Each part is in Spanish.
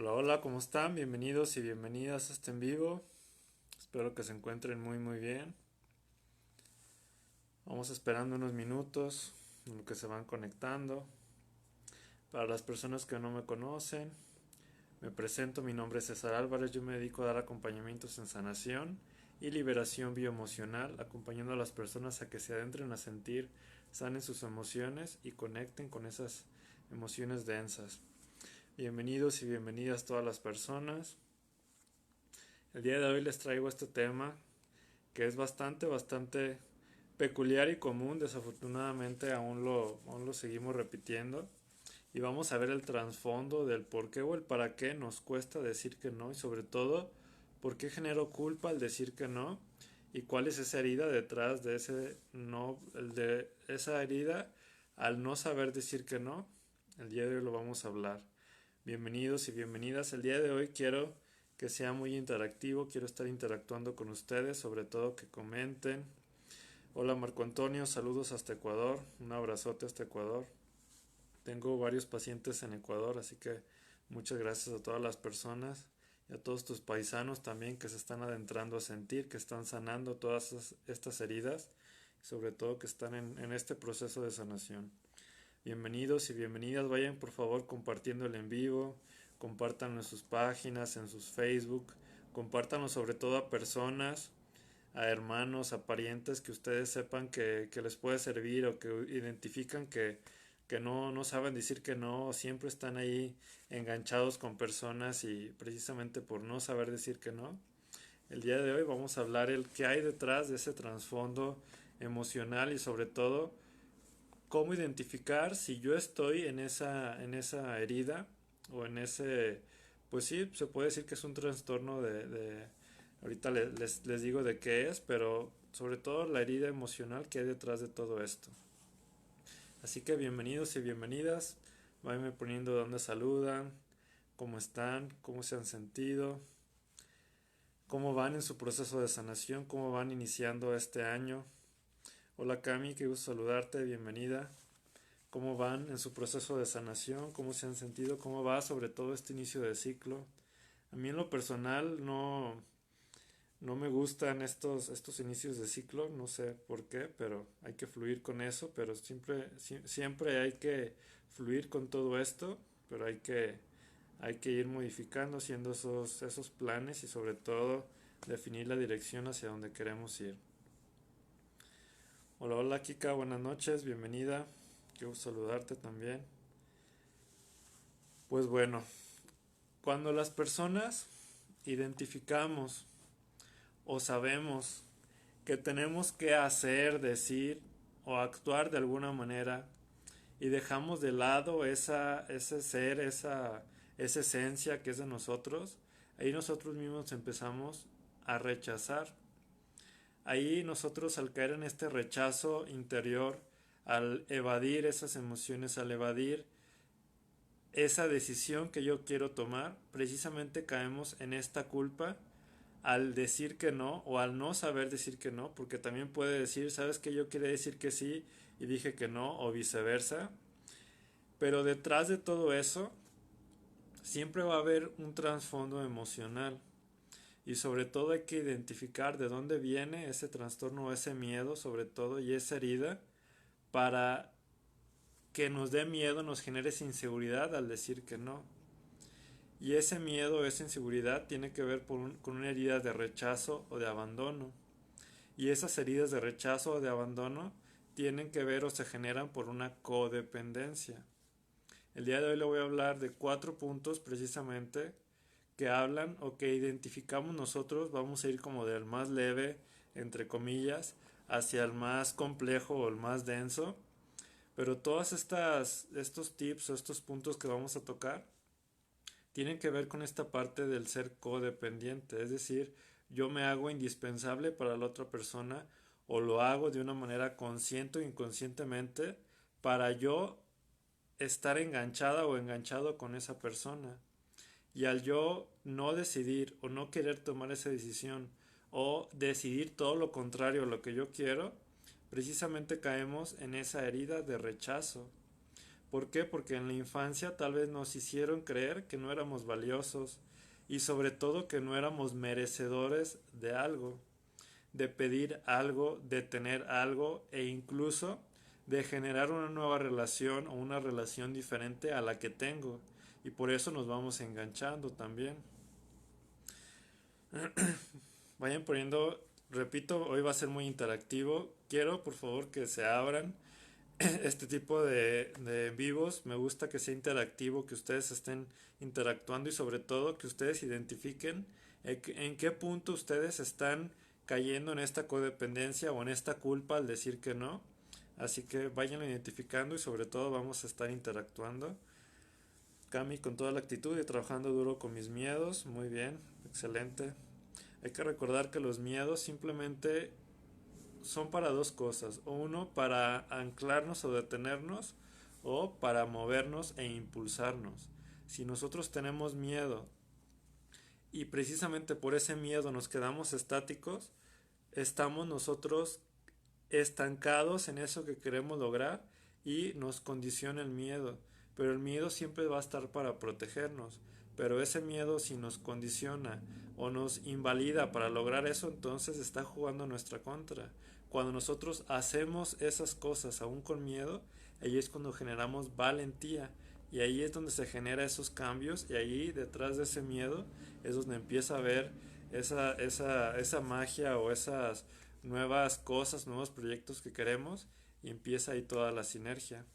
Hola, hola, ¿cómo están? Bienvenidos y bienvenidas a este en vivo. Espero que se encuentren muy bien. Vamos esperando unos minutos en lo que se van conectando. Para las personas que no me conocen, me presento, mi nombre es César Álvarez, yo me dedico a dar acompañamientos en sanación y liberación bioemocional, acompañando a las personas a que se adentren a sentir, sanen sus emociones y conecten con esas emociones densas. Bienvenidos y bienvenidas todas las personas. El día de hoy les traigo este tema que es bastante peculiar y común. Desafortunadamente aún lo seguimos repitiendo. Y vamos a ver el trasfondo del por qué o el para qué nos cuesta decir que no y sobre todo por qué genero culpa al decir que no y cuál es esa herida detrás de ese no, de esa herida al no saber decir que no. El día de hoy lo vamos a hablar. Bienvenidos y bienvenidas. El día de hoy quiero que sea muy interactivo, quiero estar interactuando con ustedes, sobre todo que comenten. Hola Marco Antonio, saludos hasta Ecuador, un abrazote hasta Ecuador. Tengo varios pacientes en Ecuador, así que muchas gracias a todas las personas y a todos tus paisanos también que se están adentrando a sentir, que están sanando todas estas heridas y sobre todo que están en este proceso de sanación. Bienvenidos y bienvenidas, vayan por favor compartiendo el en vivo, compártanlo en sus páginas, en sus Facebook, compártanlo sobre todo a personas, a hermanos, a parientes que ustedes sepan que les puede servir o que identifican que no saben decir que no, o siempre están ahí enganchados con personas y precisamente por no saber decir que no. El día de hoy vamos a hablar el qué hay detrás de ese trasfondo emocional y sobre todo cómo identificar si yo estoy en esa herida o en ese, pues sí, se puede decir que es un trastorno ahorita les digo de qué es, pero sobre todo la herida emocional que hay detrás de todo esto. Así que bienvenidos y bienvenidas, váyanme poniendo dónde saludan, cómo están, cómo se han sentido, cómo van en su proceso de sanación, cómo van iniciando este año. Hola Cami, qué gusto saludarte, bienvenida. ¿Cómo van en su proceso de sanación? ¿Cómo se han sentido? ¿Cómo va sobre todo este inicio de ciclo? A mí en lo personal no me gustan estos inicios de ciclo, no sé por qué, pero hay que fluir con eso, pero siempre hay que fluir con todo esto, pero hay que ir modificando, haciendo esos planes y sobre todo definir la dirección hacia donde queremos ir. Hola, hola Kika, buenas noches, bienvenida. Quiero saludarte también. Pues bueno, cuando las personas identificamos o sabemos que tenemos que hacer, decir o actuar de alguna manera y dejamos de lado ese ser, esa esencia que es de nosotros, ahí nosotros mismos empezamos a rechazar. Ahí nosotros al caer en este rechazo interior, al evadir esas emociones, al evadir esa decisión que yo quiero tomar, precisamente caemos en esta culpa al decir que no o al no saber decir que no, porque también puede decir, sabes que yo quería decir que sí y dije que no o viceversa, pero detrás de todo eso siempre va a haber un trasfondo emocional y sobre todo hay que identificar de dónde viene ese trastorno o ese miedo sobre todo y esa herida para que nos dé miedo, nos genere esa inseguridad al decir que no. Y ese miedo, esa inseguridad tiene que ver con una herida de rechazo o de abandono. Y esas heridas de rechazo o de abandono tienen que ver o se generan por una codependencia. El día de hoy le voy a hablar de 4 puntos precisamente que hablan o que identificamos nosotros. Vamos a ir como del más leve, entre comillas, hacia el más complejo o el más denso. Pero todos estos tips o estos puntos que vamos a tocar tienen que ver con esta parte del ser codependiente, es decir, yo me hago indispensable para la otra persona o lo hago de una manera consciente o inconscientemente para yo estar enganchada o enganchado con esa persona. Y al yo no decidir o no querer tomar esa decisión o decidir todo lo contrario a lo que yo quiero, precisamente caemos en esa herida de rechazo. ¿Por qué? Porque en la infancia tal vez nos hicieron creer que no éramos valiosos y sobre todo que no éramos merecedores de algo, de pedir algo, de tener algo e incluso de generar una nueva relación o una relación diferente a la que tengo. Y por eso nos vamos enganchando también. Vayan poniendo, repito, hoy va a ser muy interactivo. Quiero por favor que se abran este tipo de vivos. Me gusta que sea interactivo, que ustedes estén interactuando y sobre todo que ustedes identifiquen en qué punto ustedes están cayendo en esta codependencia o en esta culpa al decir que no. Así que vayan identificando y sobre todo vamos a estar interactuando. Cami con toda la actitud y trabajando duro con mis miedos. Muy bien, excelente. Hay que recordar que los miedos simplemente son para dos cosas. O uno, para anclarnos o detenernos, o para movernos e impulsarnos. Si nosotros tenemos miedo y precisamente por ese miedo nos quedamos estáticos, estamos nosotros estancados en eso que queremos lograr y nos condiciona el miedo. Pero el miedo siempre va a estar para protegernos. Pero ese miedo si nos condiciona o nos invalida para lograr eso, entonces está jugando nuestra contra. Cuando nosotros hacemos esas cosas aún con miedo, ahí es cuando generamos valentía. Y ahí es donde se genera esos cambios y ahí detrás de ese miedo es donde empieza a ver esa magia o esas nuevas cosas, nuevos proyectos que queremos y empieza ahí toda la sinergia.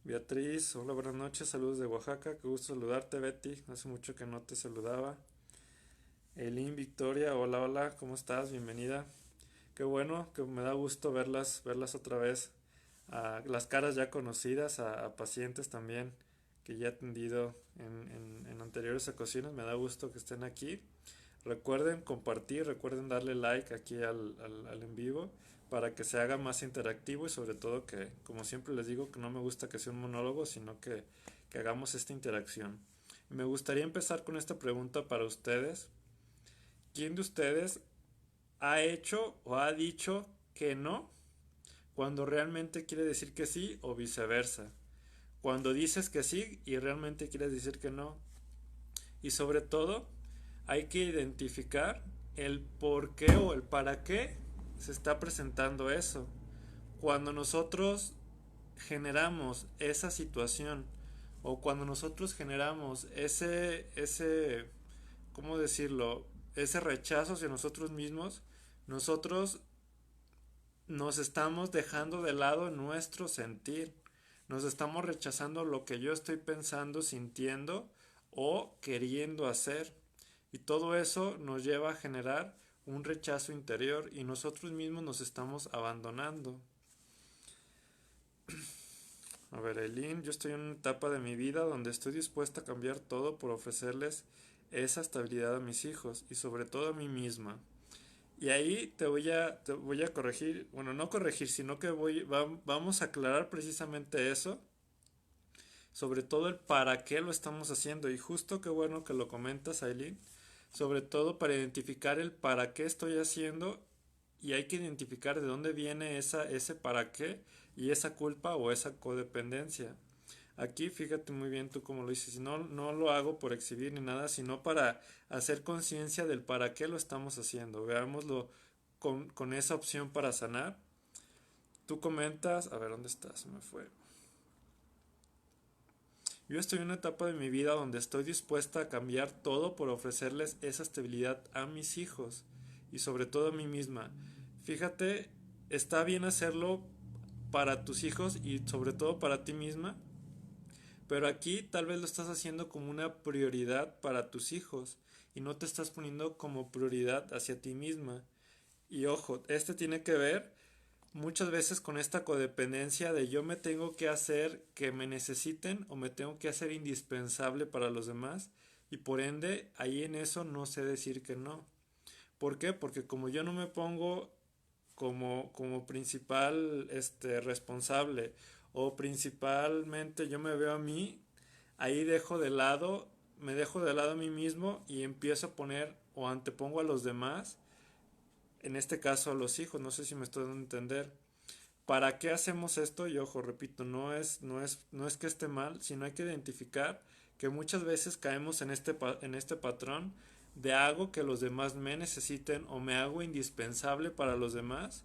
Beatriz, hola, buenas noches, saludos de Oaxaca, qué gusto saludarte, Betty, hace mucho que no te saludaba. Elin, Victoria, hola, hola, ¿cómo estás? Bienvenida. Qué bueno, que me da gusto verlas otra vez. A las caras ya conocidas, a pacientes también que ya he atendido en anteriores ocasiones, me da gusto que estén aquí. Recuerden compartir, recuerden darle like aquí al en vivo para que se haga más interactivo y sobre todo que, como siempre les digo, que no me gusta que sea un monólogo, sino que hagamos esta interacción. Me gustaría empezar con esta pregunta para ustedes. ¿Quién de ustedes ha hecho o ha dicho que no cuando realmente quiere decir que sí o viceversa? Cuando dices que sí y realmente quieres decir que no. Y sobre todo, hay que identificar el por qué o el para qué se está presentando eso. Cuando nosotros generamos esa situación o cuando nosotros generamos ¿cómo decirlo? Ese rechazo hacia nosotros mismos, nosotros nos estamos dejando de lado nuestro sentir. Nos estamos rechazando lo que yo estoy pensando, sintiendo o queriendo hacer. Y todo eso nos lleva a generar un rechazo interior y nosotros mismos nos estamos abandonando. A ver, Eileen, yo estoy en una etapa de mi vida donde estoy dispuesta a cambiar todo por ofrecerles esa estabilidad a mis hijos y sobre todo a mí misma. Y ahí te voy a corregir, bueno, no corregir, sino que vamos a aclarar precisamente eso, sobre todo el para qué lo estamos haciendo. Y justo qué bueno que lo comentas, Aileen, sobre todo para identificar el para qué estoy haciendo y hay que identificar de dónde viene ese para qué y esa culpa o esa codependencia. Aquí fíjate muy bien tú cómo lo dices, no, no lo hago por exhibir ni nada, sino para hacer conciencia del para qué lo estamos haciendo. Veámoslo con esa opción para sanar. Tú comentas, a ver, ¿dónde estás? Se me fue. Yo estoy en una etapa de mi vida donde estoy dispuesta a cambiar todo por ofrecerles esa estabilidad a mis hijos y sobre todo a mí misma. Fíjate, está bien hacerlo para tus hijos y sobre todo para ti misma, pero aquí tal vez lo estás haciendo como una prioridad para tus hijos y no te estás poniendo como prioridad hacia ti misma. Y ojo, este tiene que ver muchas veces con esta codependencia de yo me tengo que hacer que me necesiten o me tengo que hacer indispensable para los demás y por ende ahí en eso no sé decir que no. ¿Por qué? Porque como yo no me pongo como principal responsable o principalmente yo me veo a mí, ahí me dejo de lado a mí mismo y empiezo a poner o antepongo a los demás, en este caso a los hijos, no sé si me estoy dando a entender, ¿Para qué hacemos esto? Y ojo, repito, no es que esté mal, sino hay que identificar que muchas veces caemos en este patrón de hago que los demás me necesiten o me hago indispensable para los demás,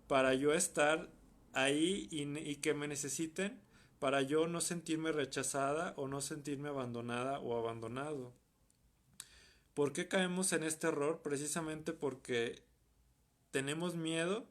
para yo estar ahí y que me necesiten, para yo no sentirme rechazada o no sentirme abandonada o abandonado. ¿Por qué caemos en este error? Precisamente porque tenemos miedo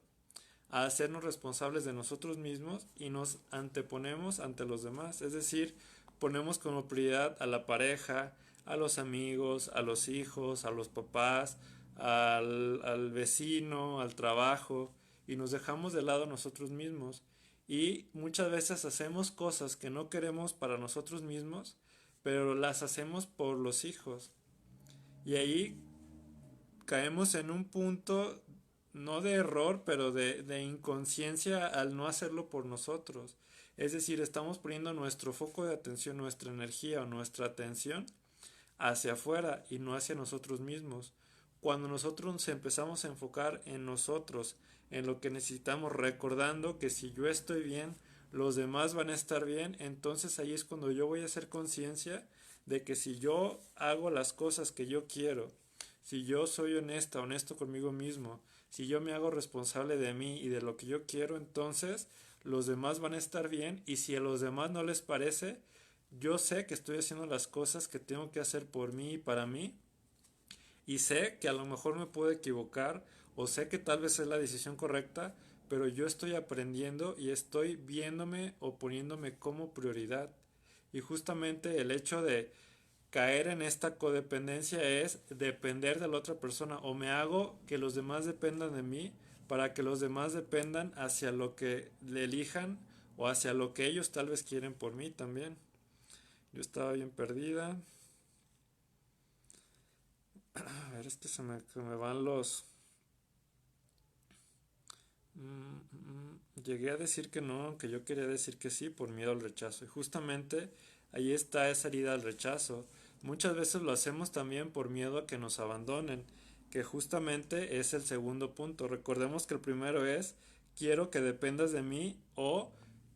a hacernos responsables de nosotros mismos y nos anteponemos ante los demás. Es decir, ponemos como prioridad a la pareja, a los amigos, a los hijos, a los papás, al vecino, al trabajo y nos dejamos de lado nosotros mismos. Y muchas veces hacemos cosas que no queremos para nosotros mismos, pero las hacemos por los hijos. Y ahí caemos en un punto no de error, pero de inconsciencia al no hacerlo por nosotros. Es decir, estamos poniendo nuestro foco de atención, nuestra energía o nuestra atención hacia afuera y no hacia nosotros mismos. Cuando nosotros nos empezamos a enfocar en nosotros, en lo que necesitamos, recordando que si yo estoy bien, los demás van a estar bien, entonces ahí es cuando yo voy a hacer conciencia de que si yo hago las cosas que yo quiero, si yo soy honesta, honesto conmigo mismo, si yo me hago responsable de mí y de lo que yo quiero, entonces los demás van a estar bien y si a los demás no les parece, yo sé que estoy haciendo las cosas que tengo que hacer por mí y para mí y sé que a lo mejor me puedo equivocar o sé que tal vez es la decisión correcta, pero yo estoy aprendiendo y estoy viéndome o poniéndome como prioridad. Y justamente el hecho de caer en esta codependencia es depender de la otra persona o me hago que los demás dependan de mí para que los demás dependan hacia lo que le elijan o hacia lo que ellos tal vez quieren por mí también. Yo estaba bien perdida. A ver, es que se me van los... Llegué a decir que no, aunque yo quería decir que sí por miedo al rechazo. Y justamente ahí está esa herida al rechazo. Muchas veces lo hacemos también por miedo a que nos abandonen, que justamente es el segundo punto. Recordemos que el primero es quiero que dependas de mí o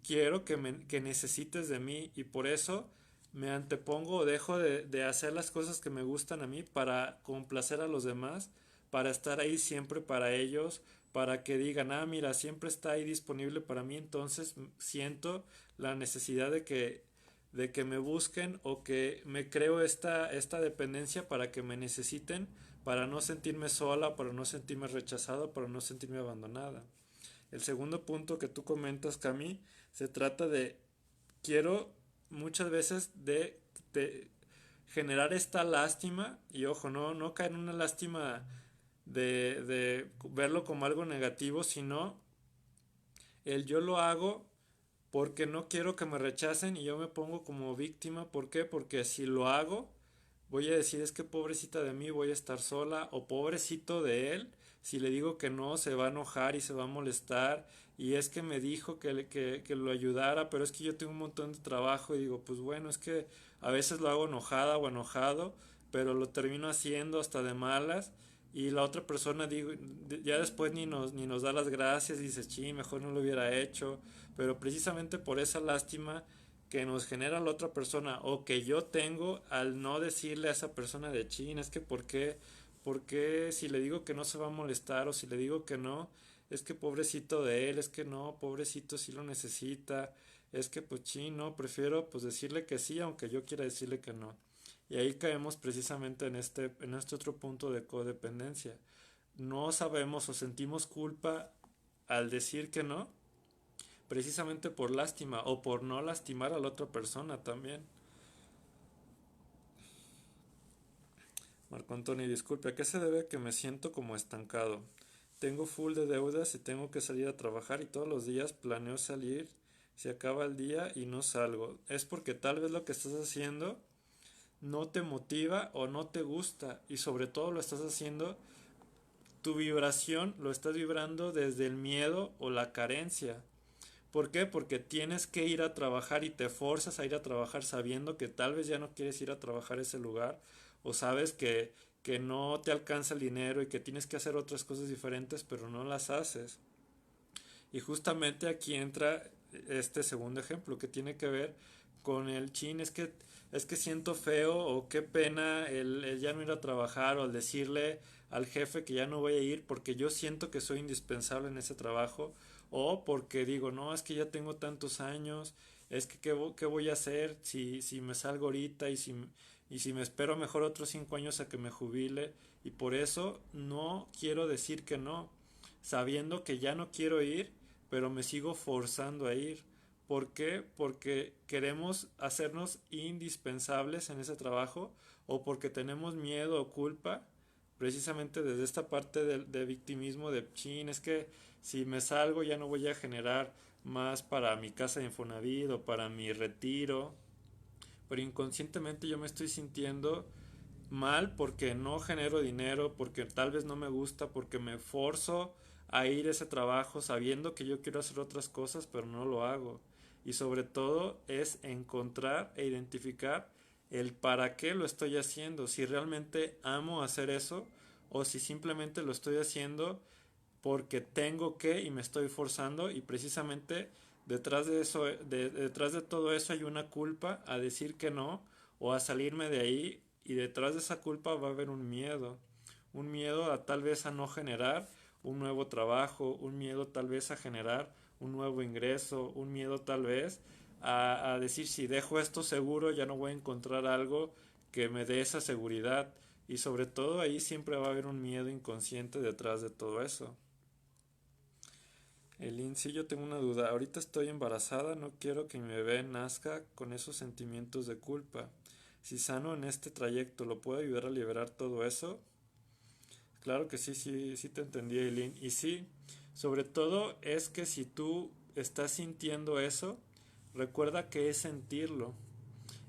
quiero que necesites de mí y por eso me antepongo o dejo de hacer las cosas que me gustan a mí para complacer a los demás, para estar ahí siempre para ellos, para que digan, ah, mira, siempre está ahí disponible para mí, entonces siento la necesidad de que me busquen o que me creo esta dependencia para que me necesiten, para no sentirme sola, para no sentirme rechazada, para no sentirme abandonada. El segundo punto que tú comentas, Cami, se trata de quiero muchas veces de generar esta lástima y ojo, no caer en una lástima de verlo como algo negativo, sino el yo lo hago porque no quiero que me rechacen y yo me pongo como víctima. ¿Por qué? Porque si lo hago, voy a decir es que pobrecita de mí, voy a estar sola o pobrecito de él. Si le digo que no, se va a enojar y se va a molestar. Y es que me dijo que lo ayudara, pero es que yo tengo un montón de trabajo y digo, pues bueno, es que a veces lo hago enojada o enojado, pero lo termino haciendo hasta de malas. Y la otra persona, digo, ya después ni nos da las gracias, dice, sí, mejor no lo hubiera hecho. Pero precisamente por esa lástima que nos genera la otra persona o que yo tengo al no decirle a esa persona de China, es que ¿por qué si le digo que no se va a molestar o si le digo que no, es que pobrecito de él, es que no, pobrecito si lo necesita, es que pues chino, prefiero pues decirle que sí aunque yo quiera decirle que no. Y ahí caemos precisamente en este otro punto de codependencia. No sabemos o sentimos culpa al decir que no, precisamente por lástima o por no lastimar a la otra persona también. Marco Antonio, disculpe, ¿a qué se debe que me siento como estancado? Tengo full de deudas y tengo que salir a trabajar y todos los días planeo salir, se acaba el día y no salgo. Es porque tal vez lo que estás haciendo no te motiva o no te gusta y sobre todo lo estás haciendo, tu vibración lo estás vibrando desde el miedo o la carencia. ¿Por qué? Porque tienes que ir a trabajar y te forzas a ir a trabajar sabiendo que tal vez ya no quieres ir a trabajar a ese lugar o sabes que no te alcanza el dinero y que tienes que hacer otras cosas diferentes pero no las haces. Y justamente aquí entra este segundo ejemplo que tiene que ver con el chin, es que siento feo o qué pena el ya no ir a trabajar o el decirle al jefe que ya no voy a ir porque yo siento que soy indispensable en ese trabajo o porque digo, no, es que ya tengo tantos años, es que qué voy a hacer si me salgo ahorita y si me espero mejor otros 5 años a que me jubile y por eso no quiero decir que no, sabiendo que ya no quiero ir, pero me sigo forzando a ir. ¿Por qué? Porque queremos hacernos indispensables en ese trabajo o porque tenemos miedo o culpa, precisamente desde esta parte de victimismo de chin, es que si me salgo ya no voy a generar más para mi casa de Infonavit o para mi retiro, pero inconscientemente yo me estoy sintiendo mal porque no genero dinero, porque tal vez no me gusta, porque me forzo a ir a ese trabajo sabiendo que yo quiero hacer otras cosas, pero no lo hago. Y sobre todo es encontrar e identificar el para qué lo estoy haciendo, si realmente amo hacer eso o si simplemente lo estoy haciendo porque tengo que y me estoy forzando y precisamente detrás de eso, detrás de todo eso hay una culpa a decir que no o a salirme de ahí y detrás de esa culpa va a haber un miedo a tal vez a no generar un nuevo trabajo, un miedo tal vez a generar un nuevo ingreso, un miedo tal vez a decir si dejo esto seguro ya no voy a encontrar algo que me dé esa seguridad y sobre todo ahí siempre va a haber un miedo inconsciente detrás de todo eso. Sí, yo tengo una duda. Ahorita estoy embarazada, no quiero que mi bebé nazca con esos sentimientos de culpa. Si sano en este trayecto, ¿lo puedo ayudar a liberar todo eso? Claro que sí, sí, sí te entendí, Eileen. Y sí, sobre todo es que si tú estás sintiendo eso, recuerda que es sentirlo.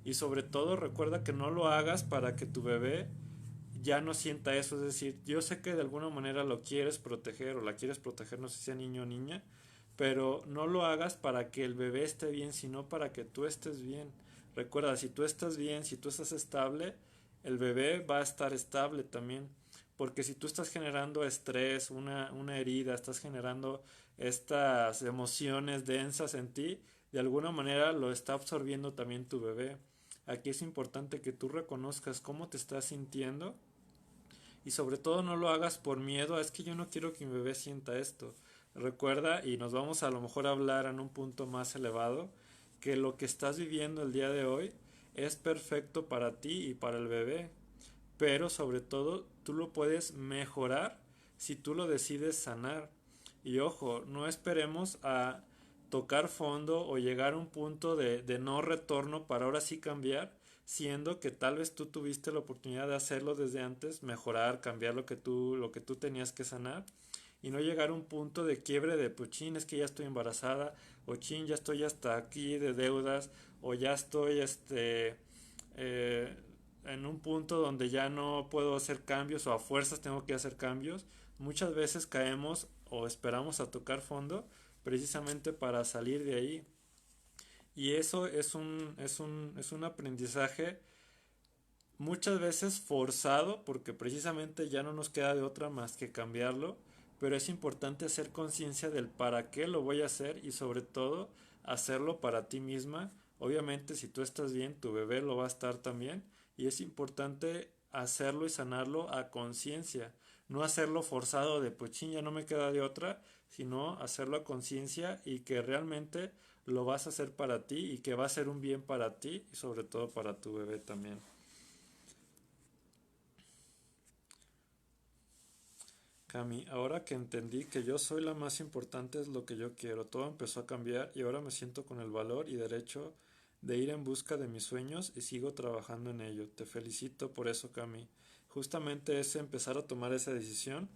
Y sobre todo recuerda que no lo hagas para que tu bebé ya no sienta eso. Es decir, yo sé que de alguna manera lo quieres proteger o la quieres proteger, no sé si sea niño o niña, pero no lo hagas para que el bebé esté bien, sino para que tú estés bien. Recuerda, si tú estás bien, si tú estás estable, el bebé va a estar estable también. Porque si tú estás generando estrés, una herida, estás generando estas emociones densas en ti, de alguna manera lo está absorbiendo también tu bebé. Aquí es importante que tú reconozcas cómo te estás sintiendo y sobre todo no lo hagas por miedo, es que yo no quiero que mi bebé sienta esto. Recuerda, y nos vamos a lo mejor a hablar en un punto más elevado, que lo que estás viviendo el día de hoy es perfecto para ti y para el bebé, pero sobre todo tú lo puedes mejorar si tú lo decides sanar. Y ojo, no esperemos a tocar fondo o llegar a un punto de no retorno para ahora sí cambiar, siendo que tal vez tú tuviste la oportunidad de hacerlo desde antes, mejorar, cambiar lo que tú tenías que sanar y no llegar a un punto de quiebre de pues chin, es que ya estoy embarazada o chin, ya estoy hasta aquí de deudas o ya estoy eh, en un punto donde ya no puedo hacer cambios o a fuerzas tengo que hacer cambios. Muchas veces caemos o esperamos a tocar fondo precisamente para salir de ahí. Y eso es un aprendizaje muchas veces forzado porque precisamente ya no nos queda de otra más que cambiarlo, pero es importante hacer conciencia del para qué lo voy a hacer y sobre todo hacerlo para ti misma. Obviamente si tú estás bien, tu bebé lo va a estar también y es importante hacerlo y sanarlo a conciencia, no hacerlo forzado de pues chin, ya no me queda de otra, sino hacerlo a conciencia y que realmente lo vas a hacer para ti y que va a ser un bien para ti y sobre todo para tu bebé también. Cami, ahora que entendí que yo soy la más importante es lo que yo quiero, todo empezó a cambiar y ahora me siento con el valor y derecho de ir en busca de mis sueños y sigo trabajando en ello. Te felicito por eso, Cami. Justamente es empezar a tomar esa decisión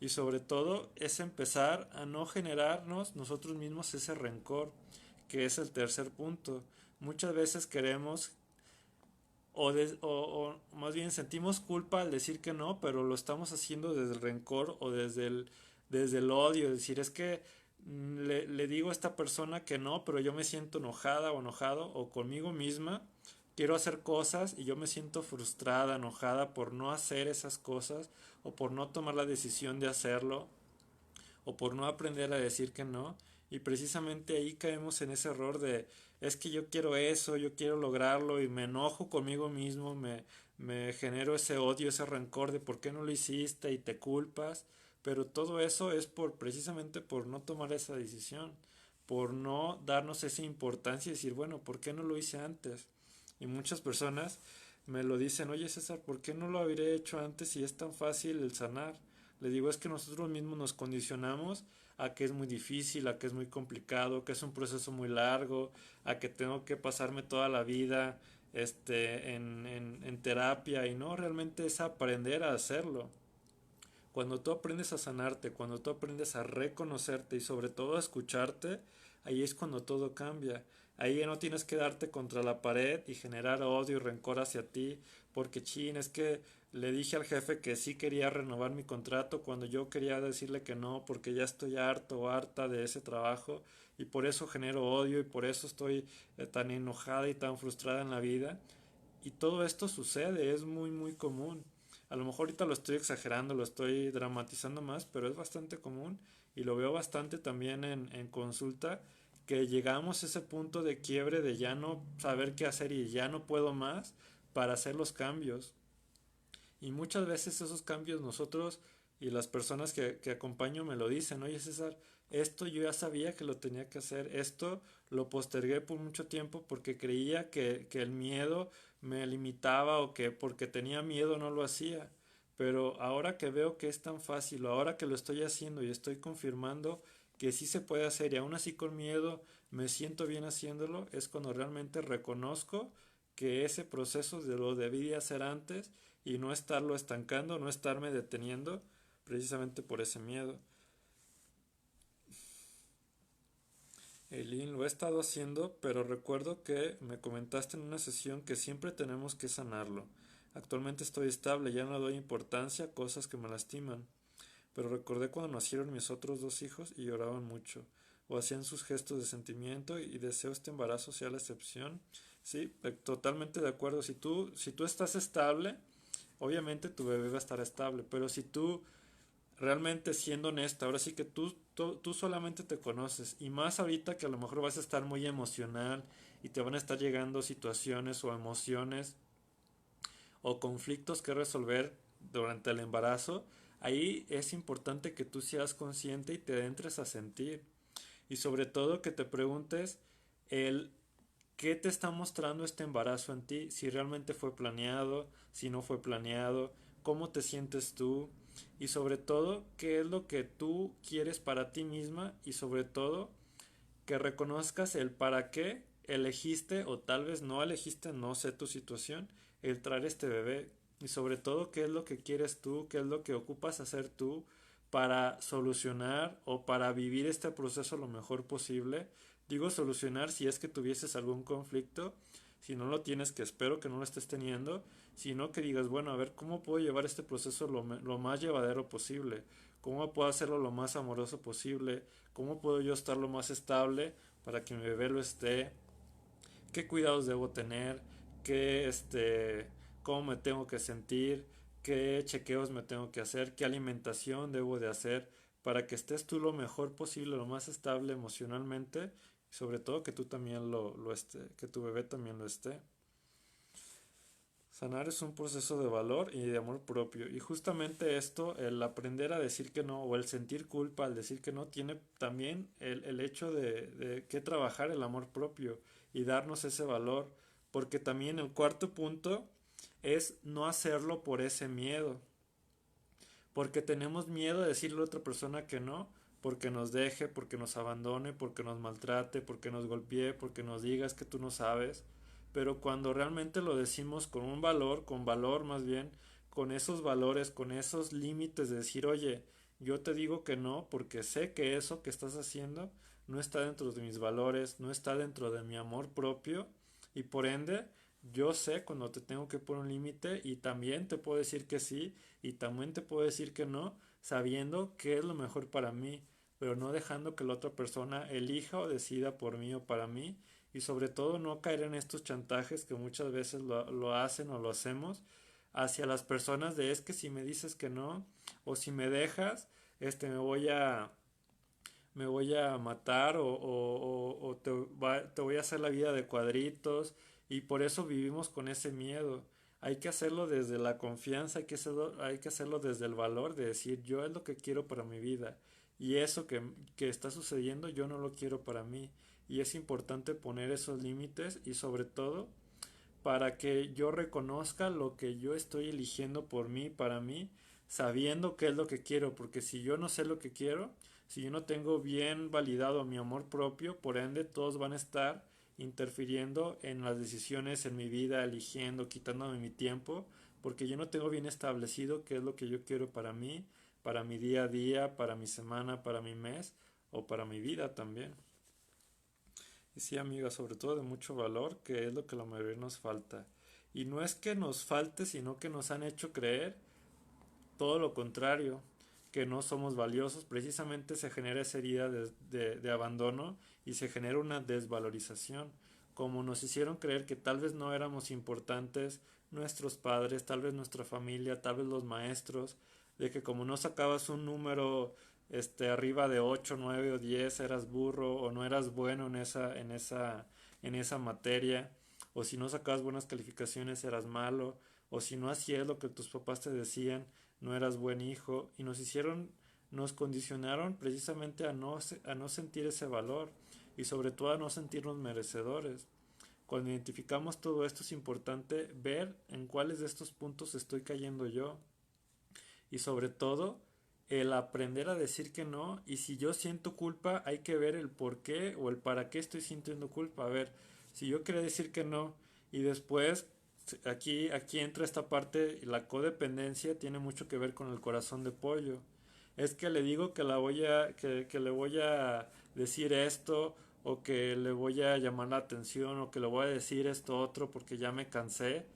y sobre todo es empezar a no generarnos nosotros mismos ese rencor, que es el tercer punto. Muchas veces queremos o más bien sentimos culpa al decir que no, pero lo estamos haciendo desde el rencor o desde el odio, decir es que le digo a esta persona que no, pero yo me siento enojada o enojado o conmigo misma, quiero hacer cosas y yo me siento frustrada, enojada por no hacer esas cosas o por no tomar la decisión de hacerlo o por no aprender a decir que no. Y precisamente ahí caemos en ese error de es que yo quiero eso, yo quiero lograrlo y me enojo conmigo mismo, me genero ese odio, ese rencor de por qué no lo hiciste y te culpas, pero todo eso es por precisamente por no tomar esa decisión, por no darnos esa importancia y decir, bueno, ¿por qué no lo hice antes? Y muchas personas me lo dicen, oye César, ¿por qué no lo habría hecho antes si es tan fácil el sanar? Le digo, es que nosotros mismos nos condicionamos a que es muy difícil, a que es muy complicado, que es un proceso muy largo, a que tengo que pasarme toda la vida en terapia y no, realmente es aprender a hacerlo. Cuando tú aprendes a sanarte, cuando tú aprendes a reconocerte y sobre todo a escucharte, ahí es cuando todo cambia. Ahí ya no tienes que darte contra la pared y generar odio y rencor hacia ti, porque chin, es que le dije al jefe que sí quería renovar mi contrato cuando yo quería decirle que no, porque ya estoy harto o harta de ese trabajo y por eso genero odio y por eso estoy tan enojada y tan frustrada en la vida. Y todo esto sucede, es muy muy común. A lo mejor ahorita lo estoy exagerando, lo estoy dramatizando más, pero es bastante común y lo veo bastante también en consulta, que llegamos a ese punto de quiebre de ya no saber qué hacer y ya no puedo más para hacer los cambios. Y muchas veces esos cambios nosotros y las personas que acompaño me lo dicen, oye César, esto yo ya sabía que lo tenía que hacer, esto lo postergué por mucho tiempo porque creía que el miedo me limitaba o que porque tenía miedo no lo hacía. Pero ahora que veo que es tan fácil, ahora que lo estoy haciendo y estoy confirmando que sí se puede hacer y aún así con miedo me siento bien haciéndolo, es cuando realmente reconozco que ese proceso de lo debí de hacer antes y no estarlo estancando, no estarme deteniendo precisamente por ese miedo. Eileen, lo he estado haciendo, pero recuerdo que me comentaste en una sesión que siempre tenemos que sanarlo. Actualmente estoy estable, ya no doy importancia a cosas que me lastiman, pero recordé cuando nacieron mis otros dos hijos y lloraban mucho, o hacían sus gestos de sentimiento y deseo este embarazo sea la excepción. Sí, totalmente de acuerdo. Si tú estás estable, obviamente tu bebé va a estar estable, pero si tú realmente siendo honesta, ahora sí que tú solamente te conoces y más ahorita que a lo mejor vas a estar muy emocional y te van a estar llegando situaciones o emociones o conflictos que resolver durante el embarazo, ahí es importante que tú seas consciente y te entres a sentir y sobre todo que te preguntes el ¿qué te está mostrando este embarazo en ti? Si realmente fue planeado, si no fue planeado, cómo te sientes tú y sobre todo qué es lo que tú quieres para ti misma y sobre todo que reconozcas el para qué elegiste o tal vez no elegiste, no sé tu situación, el traer este bebé y sobre todo qué es lo que quieres tú, qué es lo que ocupas hacer tú para solucionar o para vivir este proceso lo mejor posible. Digo solucionar si es que tuvieses algún conflicto, si no lo tienes, que espero que no lo estés teniendo, sino que digas, bueno, a ver, ¿cómo puedo llevar este proceso lo más llevadero posible? ¿Cómo puedo hacerlo lo más amoroso posible? ¿Cómo puedo yo estar lo más estable para que mi bebé lo esté? ¿Qué cuidados debo tener? ¿Qué cómo me tengo que sentir? ¿Qué chequeos me tengo que hacer? ¿Qué alimentación debo de hacer para que estés tú lo mejor posible, lo más estable emocionalmente y sobre todo que tú también lo esté, que tu bebé también lo esté? Sanar es un proceso de valor y de amor propio. Y justamente esto, el aprender a decir que no o el sentir culpa al decir que no, tiene también el hecho de que trabajar el amor propio y darnos ese valor. Porque también el cuarto punto es no hacerlo por ese miedo. Porque tenemos miedo de decirle a otra persona que no, porque nos deje, porque nos abandone, porque nos maltrate, porque nos golpee, porque nos digas que tú no sabes. Pero cuando realmente lo decimos con un valor, con valor más bien, con esos valores, con esos límites de decir, oye, yo te digo que no porque sé que eso que estás haciendo no está dentro de mis valores, no está dentro de mi amor propio y por ende yo sé cuando te tengo que poner un límite y también te puedo decir que sí y también te puedo decir que no, sabiendo qué es lo mejor para mí, pero no dejando que la otra persona elija o decida por mí o para mí y sobre todo no caer en estos chantajes que muchas veces lo hacen o lo hacemos hacia las personas de es que si me dices que no o si me dejas, me voy me voy a matar o te voy a hacer la vida de cuadritos y por eso vivimos con ese miedo. Hay que hacerlo desde la confianza, hay que hacerlo desde el valor de decir yo es lo que quiero para mi vida y eso que está sucediendo yo no lo quiero para mí. Y es importante poner esos límites y sobre todo para que yo reconozca lo que yo estoy eligiendo por mí, para mí, sabiendo qué es lo que quiero, porque si yo no sé lo que quiero, si yo no tengo bien validado mi amor propio, por ende todos van a estar interfiriendo en las decisiones en mi vida, eligiendo, quitándome mi tiempo, porque yo no tengo bien establecido qué es lo que yo quiero mí, para mi día a día, para mi semana, para mi mes o para mi vida también. Y sí, amiga, sobre todo de mucho valor, que es lo que la mayoría nos falta. Y no es que nos falte, sino que nos han hecho creer todo lo contrario, que no somos valiosos. Precisamente se genera esa herida de abandono y se genera una desvalorización. Como nos hicieron creer que tal vez no éramos importantes nuestros padres, tal vez nuestra familia, tal vez los maestros, de que como no sacabas un número arriba de 8 9 o 10 eras burro o no eras bueno en esa materia, o si no sacabas buenas calificaciones eras malo, o si no hacías lo que tus papás te decían, no eras buen hijo, y nos condicionaron precisamente a no sentir ese valor y sobre todo a no sentirnos merecedores. Cuando identificamos todo esto es importante ver en cuáles de estos puntos estoy cayendo yo y sobre todo el aprender a decir que no y si yo siento culpa hay que ver el por qué o el para qué estoy sintiendo culpa. A ver, si yo quería decir que no y después aquí entra esta parte, la codependencia tiene mucho que ver con el corazón de pollo. Es que le digo que le voy a decir esto o que le voy a llamar la atención o que le voy a decir esto otro porque ya me cansé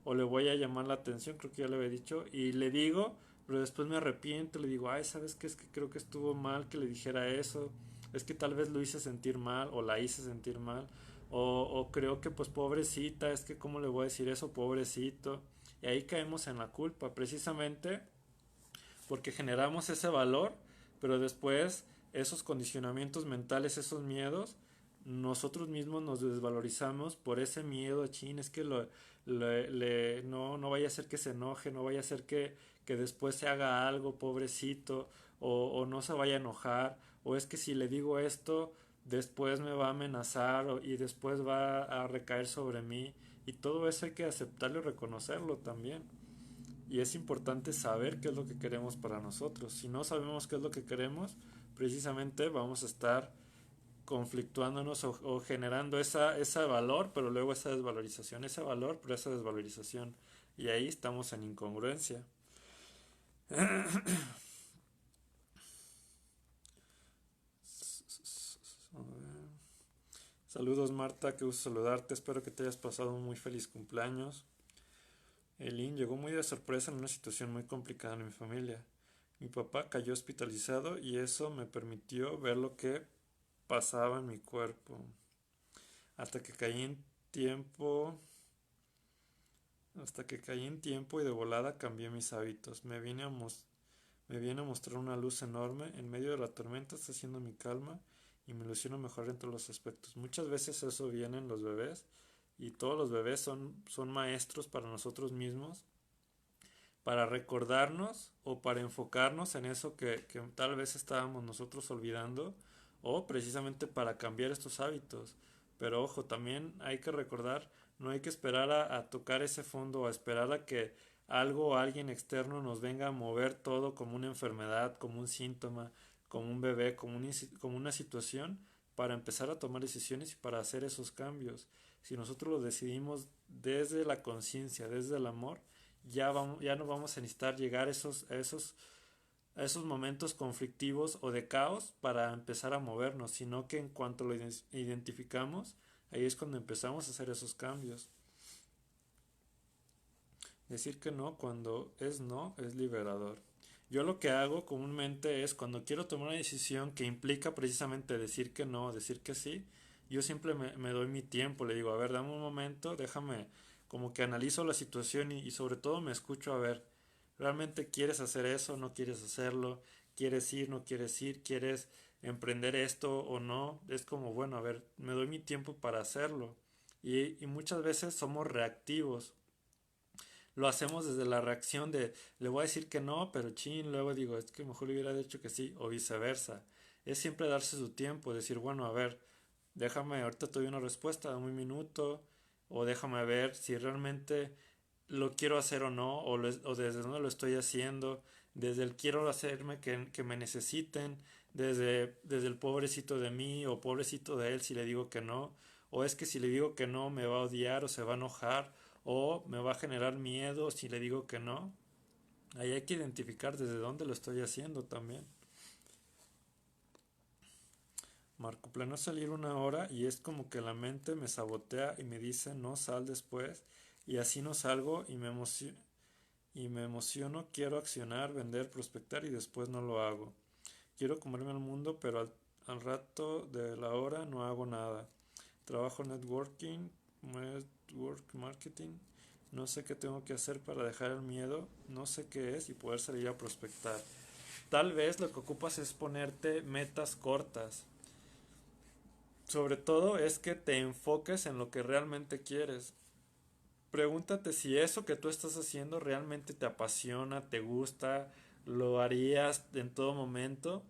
o le voy a llamar la atención, creo que ya le había dicho, y le digo, pero después me arrepiento, le digo, ay, ¿sabes qué? Es que creo que estuvo mal que le dijera eso, es que tal vez lo hice sentir mal o la hice sentir mal, o creo que pues pobrecita, es que cómo le voy a decir eso, pobrecito, y ahí caemos en la culpa, precisamente porque generamos ese valor, pero después esos condicionamientos mentales, esos miedos, nosotros mismos nos desvalorizamos por ese miedo, chin, es que no vaya a ser que se enoje, no vaya a ser que después se haga algo, pobrecito, o no se vaya a enojar, o es que si le digo esto, después me va a amenazar y después va a recaer sobre mí, y todo eso hay que aceptarlo y reconocerlo también. Y es importante saber qué es lo que queremos para nosotros. Si no sabemos qué es lo que queremos, precisamente vamos a estar conflictuándonos o generando ese valor, pero luego esa desvalorización, ese valor, pero esa desvalorización. Y ahí estamos en incongruencia. Saludos Marta, qué gusto saludarte, espero que te hayas pasado un muy feliz cumpleaños. Elin llegó muy de sorpresa en una situación muy complicada en mi familia. Mi papá cayó hospitalizado y eso me permitió ver lo que pasaba en mi cuerpo. Hasta que caí en tiempo, hasta que caí en tiempo y de volada cambié mis hábitos. Me viene a mostrar una luz enorme en medio de la tormenta, está haciendo mi calma y me ilusiona mejor en todos los aspectos. Muchas veces eso viene en los bebés y todos los bebés son maestros para nosotros mismos para recordarnos o para enfocarnos en eso que tal vez estábamos nosotros olvidando o precisamente para cambiar estos hábitos. Pero ojo, también hay que recordar, no hay que esperar a tocar ese fondo o a esperar a que algo o alguien externo nos venga a mover todo como una enfermedad, como un síntoma, como un bebé, como una situación para empezar a tomar decisiones y para hacer esos cambios. Si nosotros lo decidimos desde la conciencia, desde el amor, ya no vamos a necesitar llegar a esos momentos conflictivos o de caos para empezar a movernos, sino que en cuanto lo identificamos, ahí es cuando empezamos a hacer esos cambios. Decir que no cuando es no es liberador. Yo lo que hago comúnmente es cuando quiero tomar una decisión que implica precisamente decir que no, decir que sí, yo siempre me doy mi tiempo, le digo, a ver, dame un momento, déjame, como que analizo la situación y sobre todo me escucho a ver, ¿realmente quieres hacer eso? ¿No quieres hacerlo? ¿Quieres ir? ¿No quieres ir? ¿Quieres emprender esto o no, es como, bueno, a ver, me doy mi tiempo para hacerlo. Y muchas veces somos reactivos. Lo hacemos desde la reacción de, le voy a decir que no, pero chin, luego digo, es que mejor le hubiera dicho que sí, o viceversa. Es siempre darse su tiempo, decir, bueno, a ver, déjame, ahorita te doy una respuesta, dame un minuto, o déjame ver si realmente lo quiero hacer o no, o desde dónde lo estoy haciendo, desde el quiero hacerme que me necesiten, desde el pobrecito de mí o pobrecito de él si le digo que no, o es que si le digo que no me va a odiar o se va a enojar, o me va a generar miedo si le digo que no. Ahí hay que identificar desde dónde lo estoy haciendo también. Marco, planeo salir una hora y es como que la mente me sabotea y me dice no sal después y así no salgo y me emociono, quiero accionar, vender, prospectar y después no lo hago. Quiero comerme al mundo, pero al rato de la hora no hago nada. Trabajo network marketing. No sé qué tengo que hacer para dejar el miedo, no sé qué es y poder salir a prospectar. Tal vez lo que ocupas es ponerte metas cortas. Sobre todo es que te enfoques en lo que realmente quieres. Pregúntate si eso que tú estás haciendo realmente te apasiona, te gusta, lo harías en todo momento.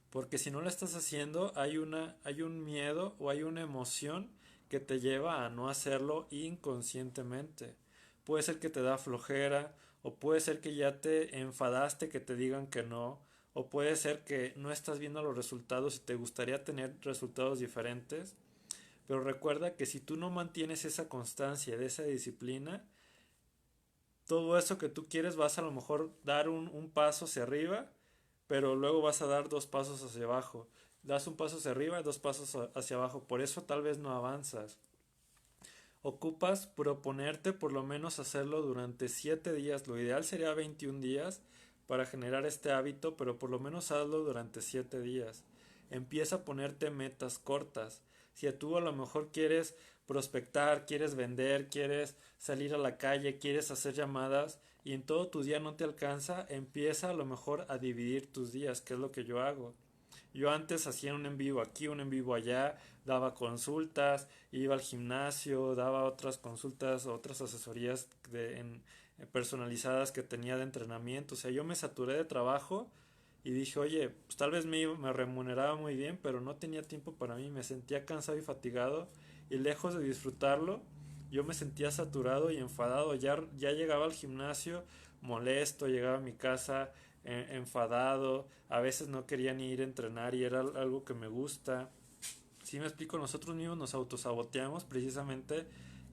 Porque si no lo estás haciendo, hay un miedo o hay una emoción que te lleva a no hacerlo inconscientemente. Puede ser que te da flojera, o puede ser que ya te enfadaste que te digan que no, o puede ser que no estás viendo los resultados y te gustaría tener resultados diferentes. Pero recuerda que si tú no mantienes esa constancia, de esa disciplina, todo eso que tú quieres vas a lo mejor dar un paso hacia arriba, pero luego vas a dar dos pasos hacia abajo. Das un paso hacia arriba y dos pasos hacia abajo. Por eso tal vez no avanzas. Ocupas proponerte por lo menos hacerlo durante 7 días. Lo ideal sería 21 días para generar este hábito, pero por lo menos hazlo durante 7 días. Empieza a ponerte metas cortas. Si tú a lo mejor quieres prospectar, quieres vender, quieres salir a la calle, quieres hacer llamadas y en todo tu día no te alcanza, empieza a lo mejor a dividir tus días, que es lo que yo hago. Yo antes hacía un en vivo aquí, un en vivo allá, daba consultas, iba al gimnasio, daba otras consultas, otras asesorías personalizadas que tenía de entrenamiento. O sea, yo me saturé de trabajo y dije, oye, pues tal vez me remuneraba muy bien, pero no tenía tiempo para mí, me sentía cansado y fatigado y lejos de disfrutarlo, yo me sentía saturado y enfadado. Ya llegaba al gimnasio molesto, llegaba a mi casa enfadado, a veces no quería ni ir a entrenar y era algo que me gusta. Si me explico, nosotros mismos nos autosaboteamos precisamente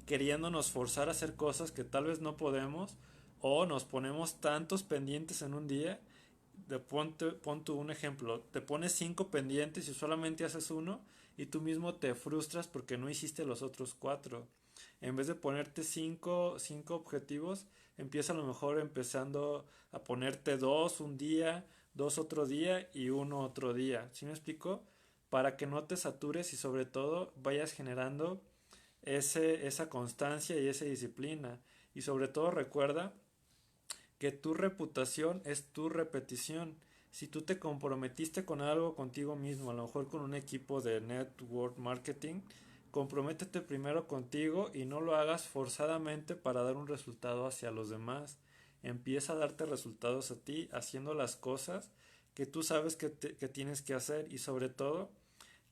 queriéndonos forzar a hacer cosas que tal vez no podemos o nos ponemos tantos pendientes en un día. Pon tú un ejemplo, te pones 5 pendientes y solamente haces uno y tú mismo te frustras porque no hiciste los otros 4. En vez de ponerte cinco objetivos, empieza a lo mejor empezando a ponerte dos un día, dos otro día y uno otro día. ¿Sí me explico? Para que no te satures y sobre todo vayas generando esa constancia y esa disciplina. Y sobre todo recuerda que tu reputación es tu repetición. Si tú te comprometiste con algo contigo mismo, a lo mejor con un equipo de network marketing, comprométete primero contigo y no lo hagas forzadamente para dar un resultado hacia los demás. Empieza a darte resultados a ti haciendo las cosas que tú sabes que tienes que hacer y sobre todo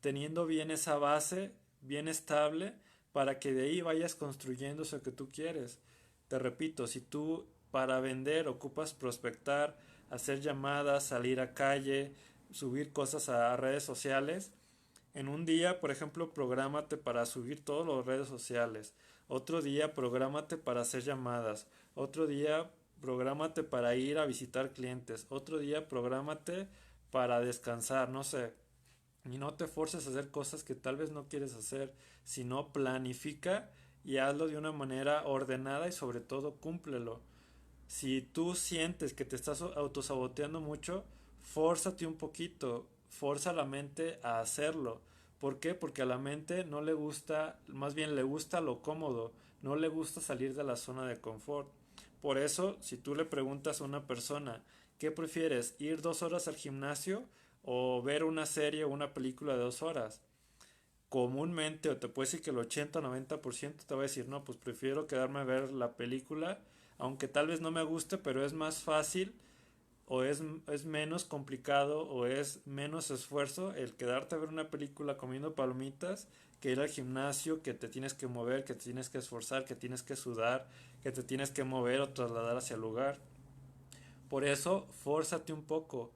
teniendo bien esa base, bien estable, para que de ahí vayas construyendo eso que tú quieres. Te repito, si tú para vender ocupas prospectar, hacer llamadas, salir a calle, subir cosas a redes sociales, en un día, por ejemplo, prográmate para subir todas las redes sociales. Otro día, prográmate para hacer llamadas. Otro día, prográmate para ir a visitar clientes. Otro día, prográmate para descansar, no sé. Y no te forces a hacer cosas que tal vez no quieres hacer, sino planifica y hazlo de una manera ordenada y sobre todo cúmplelo. Si tú sientes que te estás autosaboteando mucho, fórzate un poquito, forza la mente a hacerlo. ¿Por qué? Porque a la mente no le gusta, más bien le gusta lo cómodo, no le gusta salir de la zona de confort. Por eso, si tú le preguntas a una persona, ¿qué prefieres? ¿Ir 2 horas al gimnasio o ver una serie o una película de 2 horas. Comúnmente, o te puede decir que el 80 o 90% te va a decir, no, pues prefiero quedarme a ver la película, aunque tal vez no me guste, pero es más fácil o es menos complicado o es menos esfuerzo el quedarte a ver una película comiendo palomitas que ir al gimnasio, que te tienes que mover, que te tienes que esforzar, que tienes que sudar, que te tienes que mover o trasladar hacia el lugar. Por eso, fórzate un poco.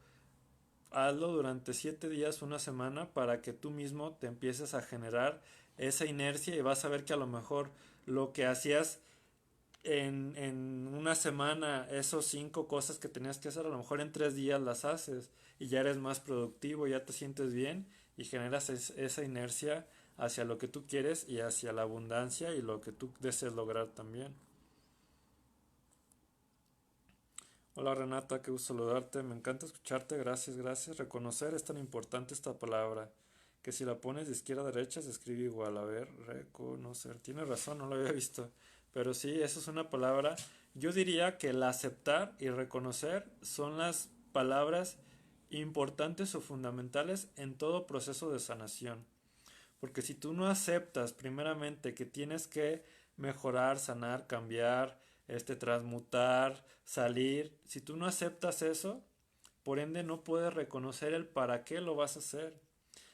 Hazlo durante 7 días, una semana, para que tú mismo te empieces a generar esa inercia y vas a ver que a lo mejor lo que hacías en una semana, esos 5 cosas que tenías que hacer, a lo mejor en 3 días las haces y ya eres más productivo, ya te sientes bien y generas esa inercia hacia lo que tú quieres y hacia la abundancia y lo que tú deseas lograr también. Hola Renata, qué gusto saludarte, me encanta escucharte, gracias, gracias. Reconocer es tan importante esta palabra, que si la pones de izquierda a derecha se escribe igual. A ver, reconocer, tienes razón, no lo había visto, pero sí, eso es una palabra. Yo diría que el aceptar y reconocer son las palabras importantes o fundamentales en todo proceso de sanación. Porque si tú no aceptas primeramente que tienes que mejorar, sanar, cambiar, transmutar, salir, si tú no aceptas eso, por ende no puedes reconocer el para qué lo vas a hacer.